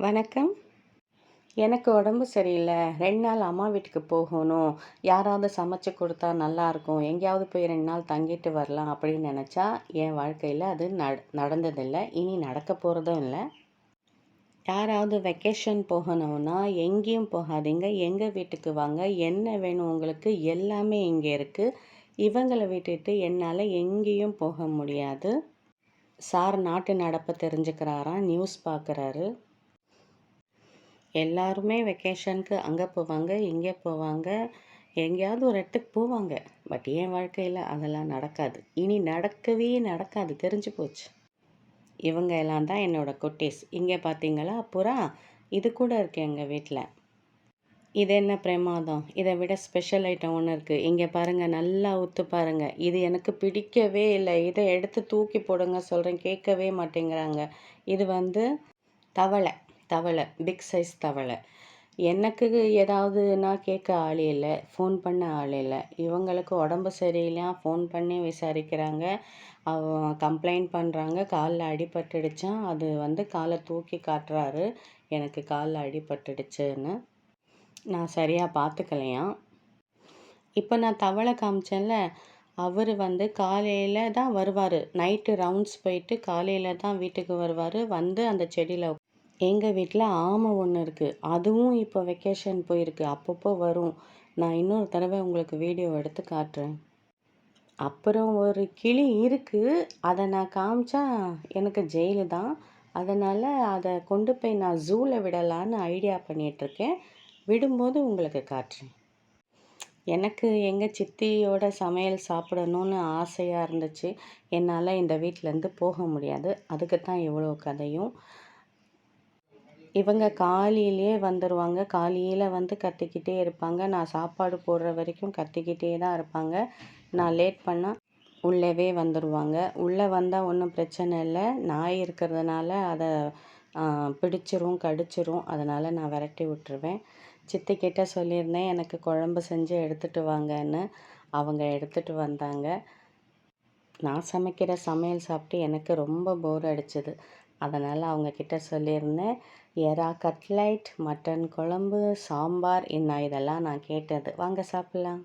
வணக்கம். எனக்கு உடம்பு சரியில்ல. 2 நாள் அம்மா வீட்டுக்கு போகணும். யாராவது சமைச்சு குடுத்தா நல்லாயிருக்கும். எங்கேயாவது போய் 2 நாள் தங்கிட்டு வரலாம் அப்படின்னு நெனச்சா, என் வாழ்க்கையில அது நடந்ததில்ல. இனி நடக்க போறதும் இல்ல. யாராவது வெக்கேஷன் போகணும்னா, எங்கேயும் போகாதீங்க. எங்க வீட்டுக்கு வாங்க. என்ன வேணும் உங்களுக்கு? எல்லாமே இங்க இருக்கு. இவங்கள விட்டுட்டு என்னால எங்கேயும் போக முடியாது. சார் நாட்டு நடப்ப தெரிஞ்சுக்கிறாராம். நியூஸ் பார்க்குறாரு. எல்லாருமே வெக்கேஷனுக்கு அங்கே போவாங்க, இங்கே போவாங்க. எங்கேயாவது ஒரு இடத்துக்கு போவாங்க. பட் என் வாழ்க்கையில் அதெல்லாம் நடக்காது. இனி நடக்கவே நடக்காது. தெரிஞ்சு போச்சு. இவங்க எல்லாம் தான் என்னோட குட்டீஸ். இங்கே பார்த்தீங்களா புறா? இது கூட இருக்கு எங்கள் வீட்டில். இது என்ன பிரமாதம்! இதை விட ஸ்பெஷல் ஐட்டம் ஒன்று இருக்குது. இங்கே பாருங்கள், நல்லா உத்து பாருங்கள். இது எனக்கு பிடிக்கவே இல்லை. இதை எடுத்து தூக்கி போடுங்க சொல்கிறேன், கேட்கவே மாட்டேங்கிறாங்க. இது வந்து தவளை. தவளை பிக் சைஸ் தவளை. எனக்கு ஏதாவதுன்னா கேட்க ஆள் இல்லை, ஃபோன் பண்ண ஆள் இல்லை. இவங்களுக்கு உடம்பு சரியில்லையா, ஃபோன் பண்ணி விசாரிக்கிறாங்க. கம்ப்ளைண்ட் பண்ணுறாங்க. காலில் அடிபட்டுடுச்சான். அது வந்து காலை தூக்கி காட்டுறாரு, எனக்கு காலில் அடிபட்டுடுச்சுன்னு. நான் சரியாக பார்த்துக்கலையாம். இப்போ நான் தவளை காமிச்சேன்ல, அவர் வந்து காலையில் தான் வருவார். நைட்டு ரவுண்ட்ஸ் போயிட்டு காலையில் தான் வீட்டுக்கு வருவார். வந்து அந்த செடியில் எங்கள் வீட்டில் ஆமை ஒன்று இருக்குது. அதுவும் இப்போ வெக்கேஷன் போயிருக்கு. அப்பப்போ வரும். நான் இன்னொரு தடவை உங்களுக்கு வீடியோ எடுத்து காட்டுறேன். அப்புறம் ஒரு கிளி இருக்குது. அதை நான் காமிச்சா எனக்கு ஜெயிலு தான். அதனால் அதை கொண்டு போய் நான் ஜூவில் விடலான்னு ஐடியா பண்ணிகிட்ருக்கேன். விடும்போது உங்களுக்கு காட்டுறேன். எனக்கு எங்கள் சித்தியோட சமையல் சாப்பிடணுன்னு ஆசையாக இருந்துச்சு. என்னால் இந்த வீட்டிலேருந்து போக முடியாது. அதுக்கு தான் இவ்வளோ கதையும். இவங்க காலையிலேயே வந்துடுவாங்க. காலையில் வந்து கத்திக்கிட்டே இருப்பாங்க. நான் சாப்பாடு போடுற வரைக்கும் கத்திக்கிட்டே தான் இருப்பாங்க. நான் லேட் பண்ணால் உள்ளவே வந்துடுவாங்க. உள்ளே வந்தால் ஒன்றும் பிரச்சனை இல்லை. நாய் இருக்கிறதுனால அதை பிடிச்சிரும், கடிச்சிரும். அதனால் நான் விரட்டி விட்டுருவேன். சித்திக்கிட்ட சொல்லியிருந்தேன், எனக்கு குழம்பு செஞ்சு எடுத்துகிட்டு வாங்கன்னு. அவங்க எடுத்துகிட்டு வந்தாங்க. நான் சமைக்கிற சமையல் சாப்பிட்டு எனக்கு ரொம்ப போர் அடிச்சது. அதனால் அவங்கக்கிட்ட சொல்லியிருந்தேன், எறா கட்லைட், மட்டன் குழம்பு, சாம்பார், இதெல்லாம் நான் கேட்டது. வாங்க சாப்பிட்லாம்.